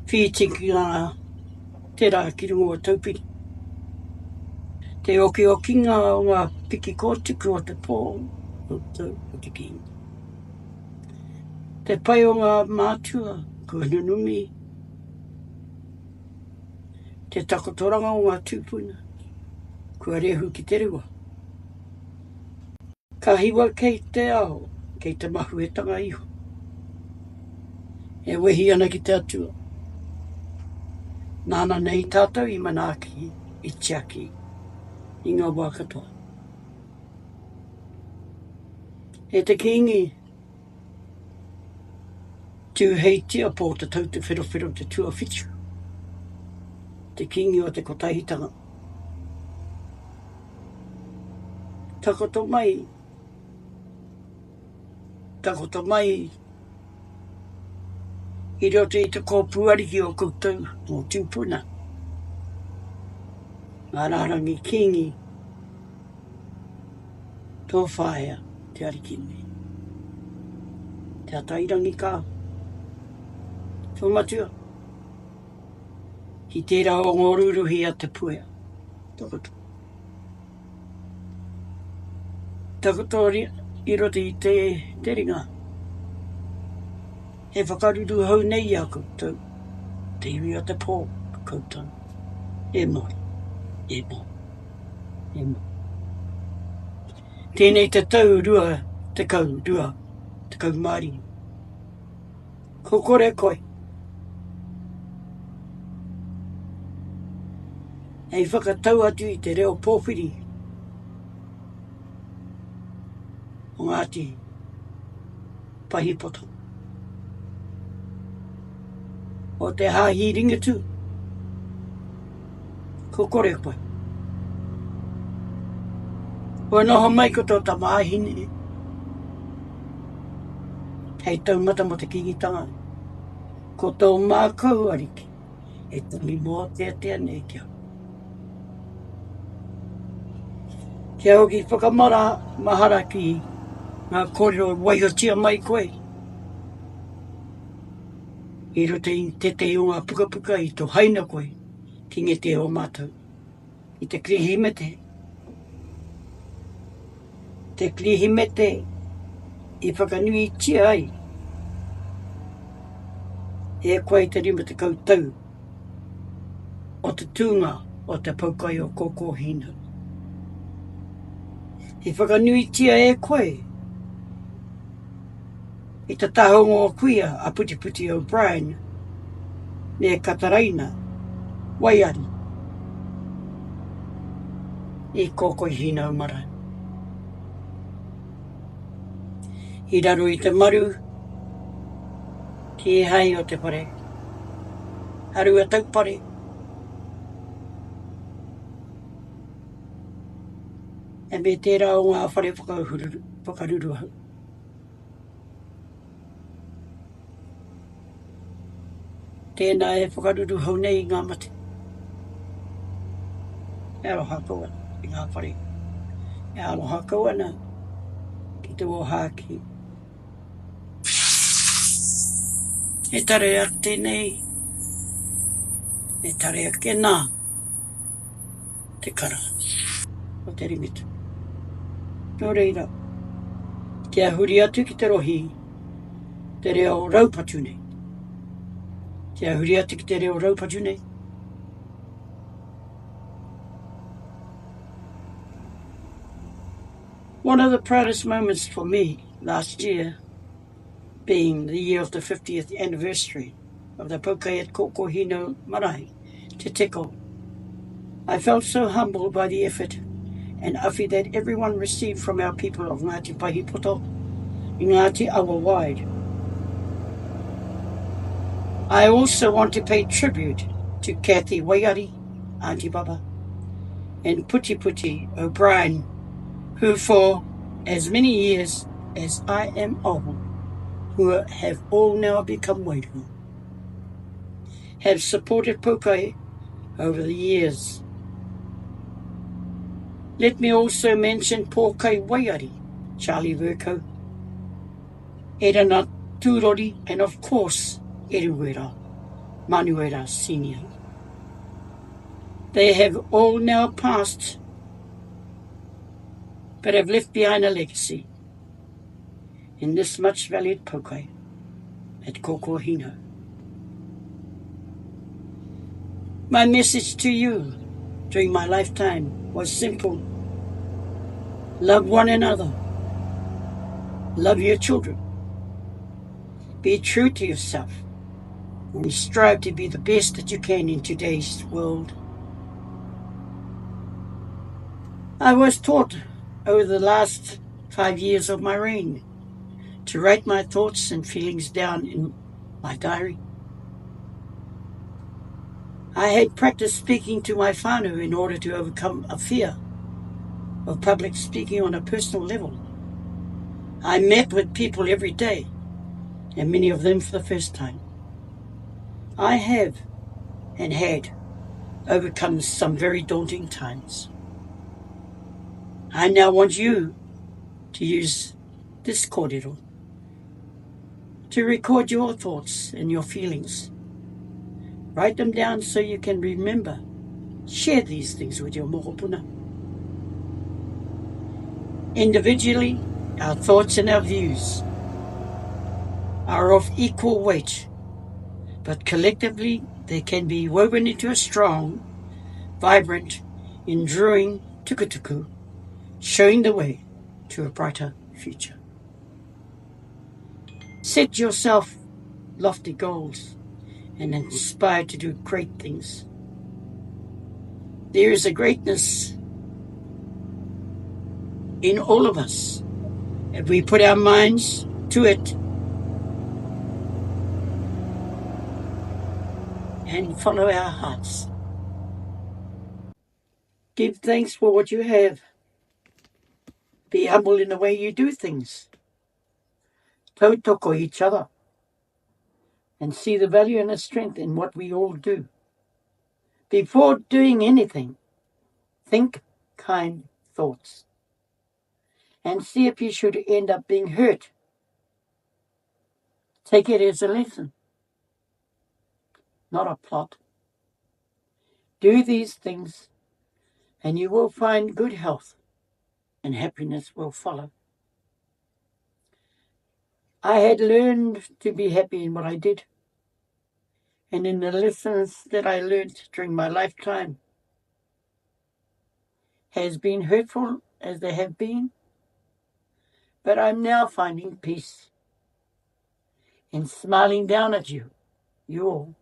whitiki ngā te rā ki rungo o taupiri. Te oki o kinga o ngā piki kōtuku o te pō o te kinga. Te pai o ngā mātua kua nunumi. Te takotoranga o ngā tūpuna kua rehu ki te rewa. Ka hiwa kei te ao, kei te mahuetanga iho. E wehi ana ki te atua. Nāna nei tātou I manaaki, I tiaki, I ngā wā katoa. E te kingi, tū heitia pō te tau te whirowhiro te tua whitu. Te kingi o te kotahitanga. Takoto mai I roto I te kōpuariki o koutou o tūpuna. Ngā rārangi kingi, tō whaea te arikine. Te atairangi kā. Tō matua. Ki tērā o ngōruruhi a te puea. Takoto. Takoto I roto I te ringa. He whakaruru hau nei a koutou. Te iwi o te pō koutou. E moi. E moi. E moi. Tēnei te tau rua, te kau rua, te kau māri. Ko kore koe. Hei whakatau atu I te reo pōwhiri. O Ngāti Pahipoto. O te hāhi ringatu. Ko kore koe. Ko noho mai ko tō tamāhine. Hei taumata mo te kingitanga. Ko tō mākau ariki. E tami mō tea nei kia. Kia hoki whakamara mahara ki ngā kōrero waihotia mai koe. I roto I te o ngā pukapuka I tō haina koe, ki nge te o mātou. I te krihimete. Te krihimete I whakanui tia ai. E koe te rima te koutou. O te tūnga o te Poukai o Kokohinau. I whakanui tia e koe. I te tahongo o kuia a Puti o Brian, me Kataraina, Waiari, I Kokohinau Marae. I raro I te maru, ki e hai o te pare, haru a taupare. E me tērā o ngā whare whakaruru hau. Tēnā e whakaruru hau nei I ngā mate. E aloha koa I ngā whare. E aloha koa na ki te wōhāki. E tare a tēnei. E tare a kena. Te kara. O te rimita. Nō reira. Kia huri atu ki te rohi. Te reo raupatu nei. Kia huri atu ki te reo raupatu nei. One of the proudest moments for me last year, being the year of the 50th anniversary of the Poukai at Kokohinau Marae, Te Teko. I felt so humbled by the effort and awhi that everyone received from our people of Ngāti Pahipoto, Ngāti Awa wide. I also want to pay tribute to Kathy Waiari, Aunty Baba, and Puti O'Brien, who for as many years as I am old, who have all now become wairu, have supported Poukai over the years. Let me also mention Poukai Waiari, Charlie Verco, Erana Tūrori, and of course, Eruwera, Manuela Senior. They have all now passed, but have left behind a legacy in this much valued poukai at Kokohinau. My message to you during my lifetime was simple. Love one another. Love your children. Be true to yourself and strive to be the best that you can in today's world. I was taught over the last 5 years of my reign to write my thoughts and feelings down in my diary. I had practiced speaking to my whānau in order to overcome a fear of public speaking on a personal level. I met with people every day, and many of them for the first time. I have and had overcome some very daunting times. I now want you to use this kōrero to record your thoughts and your feelings. Write them down so you can remember. Share these things with your mokopuna. Individually, our thoughts and our views are of equal weight, but collectively they can be woven into a strong, vibrant, enduring tukutuku, showing the way to a brighter future. Set yourself lofty goals and inspire to do great things. There is a greatness in all of us if we put our minds to it and follow our hearts. Give thanks for what you have. Be humble in the way you do things. Tautoko each other and see the value and the strength in what we all do. Before doing anything, think kind thoughts and see if you should end up being hurt. Take it as a lesson, not a plot. Do these things and you will find good health and happiness will follow. I had learned to be happy in what I did, and in the lessons that I learned during my lifetime, has been hurtful as they have been, but I'm now finding peace in smiling down at you all,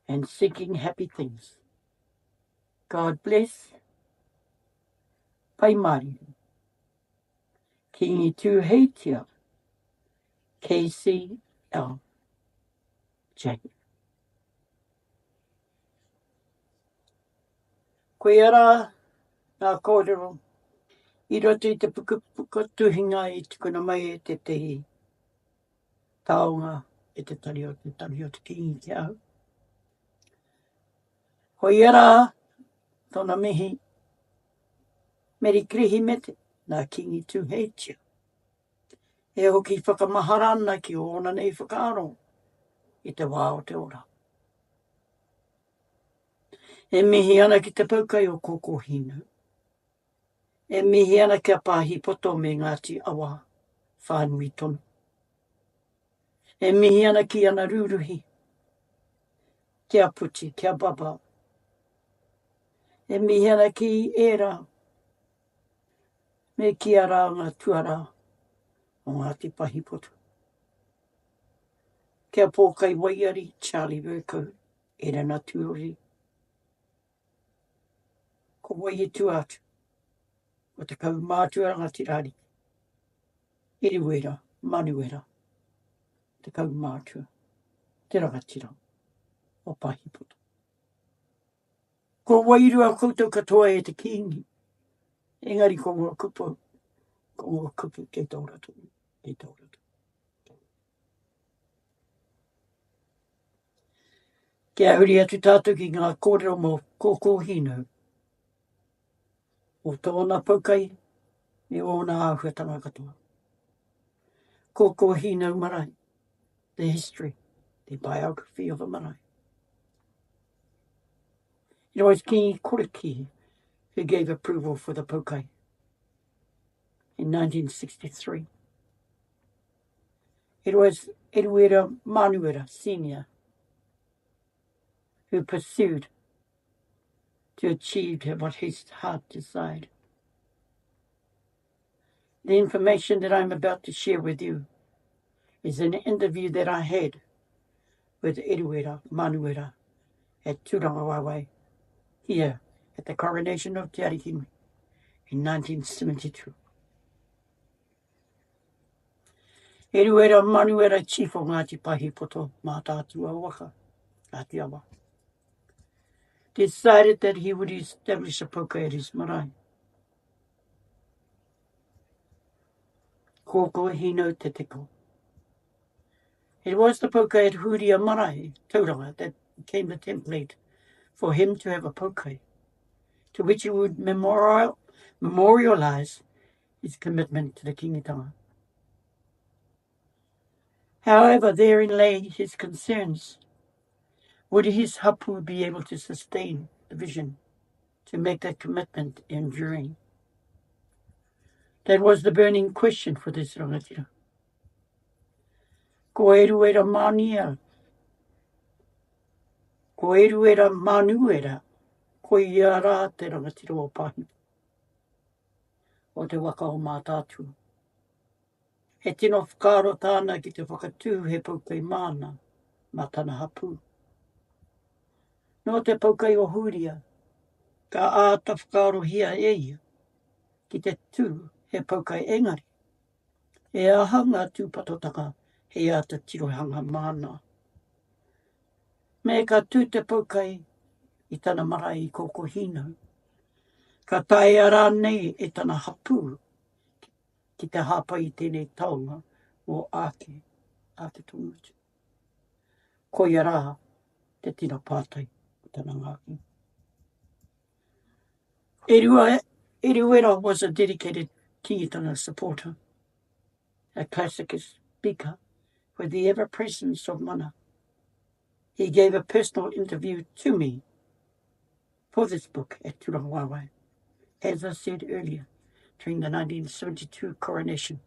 and seeking happy things. God bless. Pai Mari. Kingi tu heitia. KCL. J. Koe ara ngā kōrero. I roto I te puka tuhinga I tukuna mai e te tehi taonga e te tari o te kingi ki au. Hoi ara tōna mihi meri krihi mete nā kingi tu heitia. E hoki whakamaharana ki o ona nei whakaaro I te wā o te ora. E mihi ana ki te poukai o Kokohinau. E mihi ana kia pāhi poto me Ngāti Awa whānui tonu. E mihi ana ki ana ruruhi. Kia puti, kia baba. E mihi ana ki era. Me kia rā ngā tuara o Ngāti Pahi poto. Kia Poukai Waiari, Charlie Verko, e rana tuori. Ko wai tu atu. O te kau mātua Ngāti Rari. Iriwera, manuera. Te kau mātua. Te rangatira. O Pahi poto. Ko wairua koutou katoa e te kingi. Engari ko ngā kupu. Ko ngā kupu kei Taura tonu. Kei Taura tonu. Kia huri atu tātou ki ngā kōrero mō Kokohinau. O tōna poukai, e ōna āhuatanga katoa. Kokohinau Marae, the history the biography of a marae. It was King Koriki who gave approval for the Poukai in 1963. It was Eduardo Manuera Sr. who pursued to achieve what his heart desired. The information that I'm about to share with you is an interview that I had with Eduardo Manuera at Turangawawe here at the coronation of Te Arihinui in 1972. Eduardo Manuera, chief o Ngāti Pahipoto mā tātua waka, Ngāti Awa, decided that he would establish a Poukai at his marae. Kokohinau te teko. It was the Poukai at Huria Marae, Taura, that became the template for him to have a Poukai, to which he would memorialize his commitment to the kingitanga. However, therein lay his concerns. Would his hapu be able to sustain the vision, to make that commitment enduring? That was the burning question for this rangatira. Ko Eduardo Manuera, ko ia rā te rangatira o pahi, o te waka o mā tātua. He tino whakaro tāna ki te whakatū he Poukai mana, mā tana hapu. No te Poukai o Huria, ka āta whakaro hia eia, ki te tū he Poukai engari. E aha ngā tūpatotaka he āta tirohanga mana. Me ka tū te Poukai i tana marae i Kokohinau. Ka tae ara nei e tana hapu ki te hapa i tēnei taonga o ake tōmutu. Ko ia rā te tino pātai o tana ngāki. Eduardo was a dedicated kingitanga supporter, a classic speaker with the ever-presence of mana. He gave a personal interview to me for this book at Turangawawe, as I said earlier, during the 1972 coronation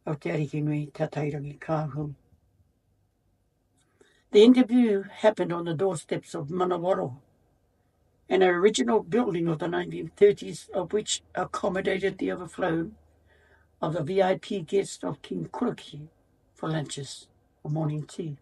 of Te Arihinui Tatairangi Kāhui. The interview happened on the doorsteps of Manawaro, an original building of the 1930s, of which accommodated the overflow of the VIP guests of King Koriki for lunches or morning tea.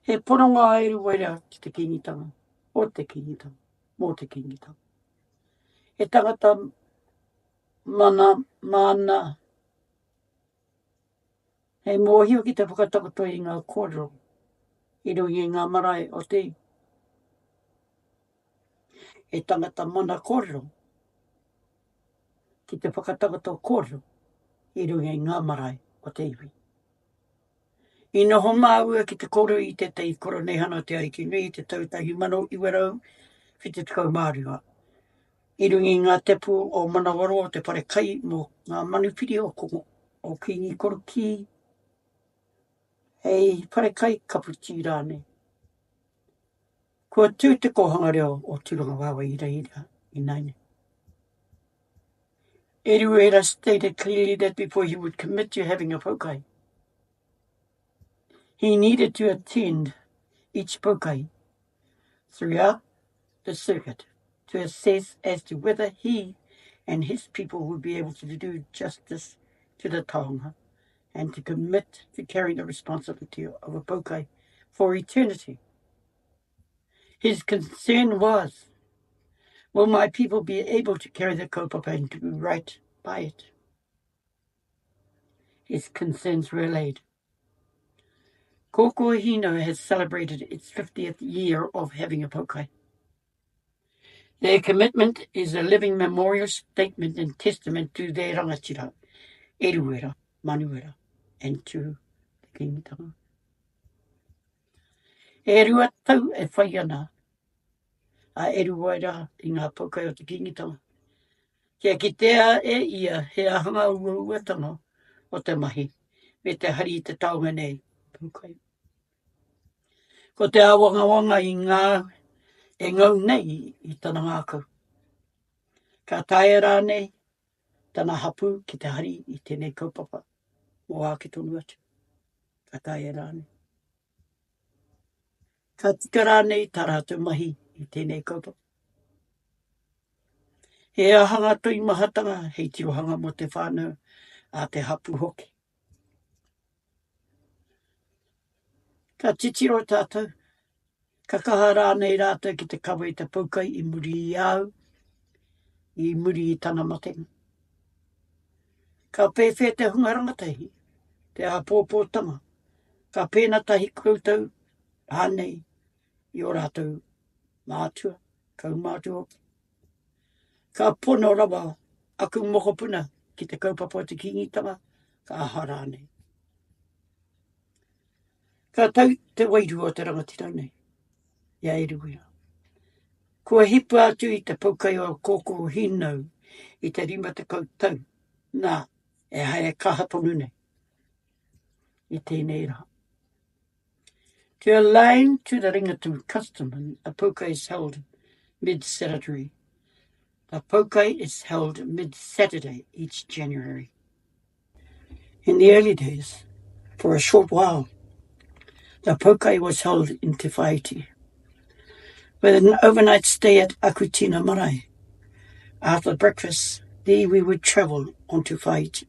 He poronga e ruera ki te kingitanga, o te kingitanga, mō te kingitanga. He tangata mana, he mōhio ki te whakatakoto i ngā kōrero, i rungi ngā marae o te iwi. He tangata mana kōrero, ki te whakatakoto kōrero, i rungi ngā marae o te iwi. I noho māua ki te koro i te tei koronehana Te Arihinui i te tautahi mano i warau ki te tikaumārua. I rungi ngā tepu o Manawaro o te parekai mo ngā manupiri o kongo o Kingi Koriki. Hei parekai kaputi rāne. Kua tū te kohanga reo o Turangawawe i reira i naine. Eduardo stated clearly that before he would commit to having a Poukai, he needed to attend each Poukai throughout the circuit to assess as to whether he and his people would be able to do justice to the taonga and to commit to carrying the responsibility of a Poukai for eternity. His concern was, will my people be able to carry the kaupapa and do right by it? His concerns were allayed. Kokohinau has celebrated its 50th year of having a Poukai. Their commitment is a living memorial statement and testament to their rangatira, Eduardo Manuera, and to the kingitanga. E rua tau e whai ana a Eduardo i ngā Poukai o te kingitanga. Kia kitea e ia he ahanga uautanga o te mahi, me te hari i te taonga nei Poukai. Ko te awanga I ngā e ngau nei I tana ngākau. Ka tae rānei tana hapu ki te hari I tēnei kaupapa mō ake tonu atu. Ka tae rānei. Ka tika rānei tā rātou mahi I tēnei kaupapa. He ahanga tui mahatanga hei tirohanga mo te whānau a te hapu hoki. Ka titiro tātou. Ka kaha rānei rātou ki te kawa I te poukai I muri I au, I muri I tana matenga. Ka pēwhia te hungaranga tahi, te apōpōtanga. Ka pēna tahi koutou hānei I o rātou mātua, kau mātua hoki. Ka pono rawa aku mokopuna ki te kaupapa o te kingitanga, ka aha rānei. Ka tau te wairu o te rangatira nei, ia e ruia. Kua hipu atu I te poukai o Kokohinau I te 50 tau, nā, e hae kaha tonu nei, I tēnei raha. To align to the ringatu custom, a poukai is held mid-Saturday. The poukai is held mid-Saturday each January. In the early days, for a short while, the poukai was held in Te Whaiti, with an overnight stay at Kokohinau Marae. After breakfast, there we would travel on to Whaiti.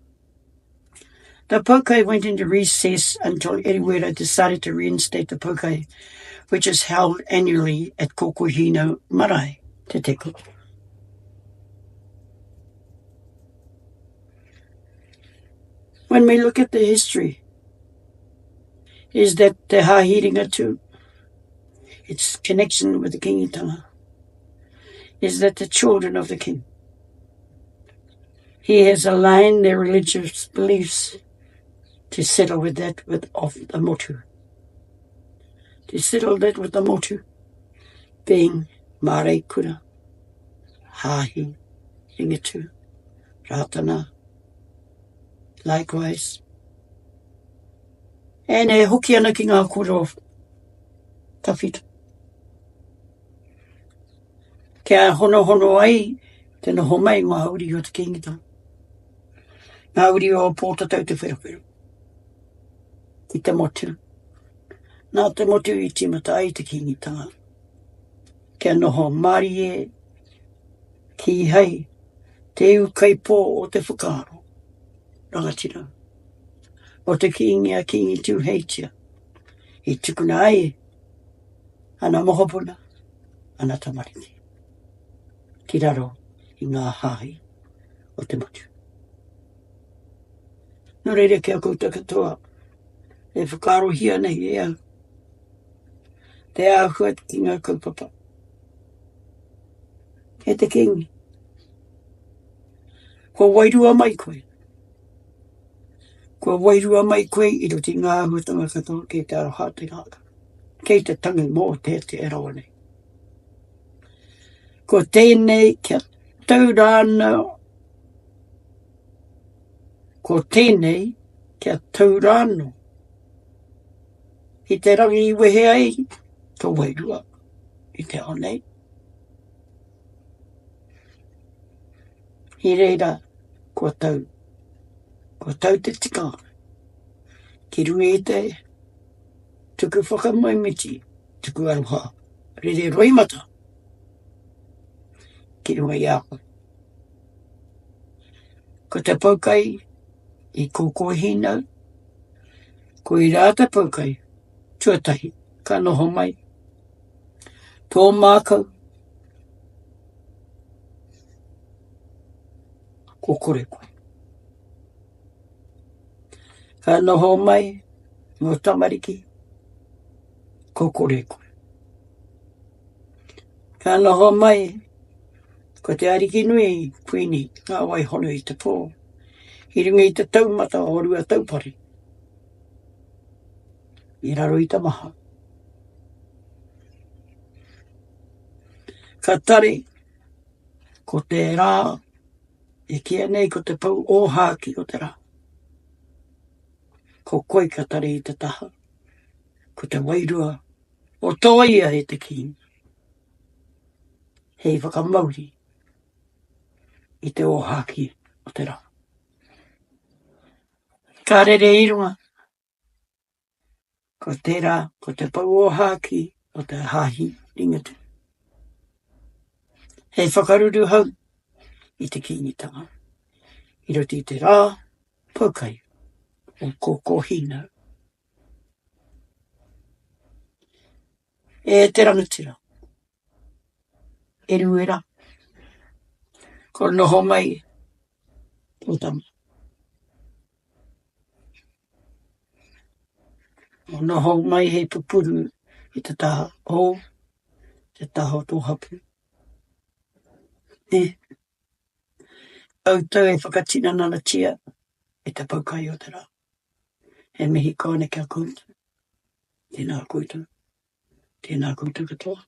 The poukai went into recess until Eriwera decided to reinstate the poukai, which is held annually at Kokohinau Marae, Te Teko. When we look at the history, is that Te Hahiringa too, its connection with the kingitanga, is that the children of the king, he has aligned their religious beliefs to settle with that of the motu. To settle that with the motu, being Marae Kura, Hahi, Ringatu, Ratana, likewise. And e hoki ana ki ngā kura tawhito. Kia hono ai, te noho mai ngā uri o te kingitanga. Ngā uri o pōtatau te wherawhero. Ki te motu. Nā te motu I timata ai te kingitanga. Kia noho mari e, ki hei, te ukai pō o te whakaaro. Rangatira. O te kingi a kingi tū heitia. I tukuna ai, ana mohopuna, ana tamariki. Ki raro I ngā hahi o te motu. Nō reira kia kouta katoa, e whakaaro hia nei e au. Te āhua ki ngā kaupapa. E te kingi. Kua wairua mai koe. Kua wairua mai koe I roti ngā āhuatanga katoa kei te aroha te ngāka. Kei te tangi mō te erawa nei. Ko tēnei kia taurāna. Ko tēnei kia taurāno. I te rangi I wehe ai, ka wairua I te ao nei. I reira, kua tau. Kua tau te tikanga. Ki rungi I te tuku whakamaimiti, tuku aroha, rere roimata. Ki runga I ako. Ko te poukai I Kokohinau. Ko I rāta poukai, tuatahi, ka noho mai. Tō mākau. Ko kore koe. Ka noho mai, ngō tamariki. Ko kore koe. Ka noho mai, ko te ariki nui puini, ngā waihono I te pō. I runga I te taumata o rua taupare. I raro I ta maha. Ka tare, ko te rā, e kia nei ko te pau ōhāki o te rā. Ko koe ka tare I te taha, ko te wairua O toa ia he te ki. Hei whakamauri i te ohaki o te rā. Ka rere i runga. Ko tērā, ko te pau ohaki o te hahi ringatu. Hei whakaruru hau i te kīnitanga. I roti i te rā, Poukai o Kokohinau. E te rangatira. E ruera. Ko noho mai o tama. O noho mai hei pupuru i te taha o, te taha o tō hapu. E. Autau e whakatina nana tia e te Poukai o te rā. E mihi kone kia koutou. Tēnā koutou. Tēnā koutou katoa.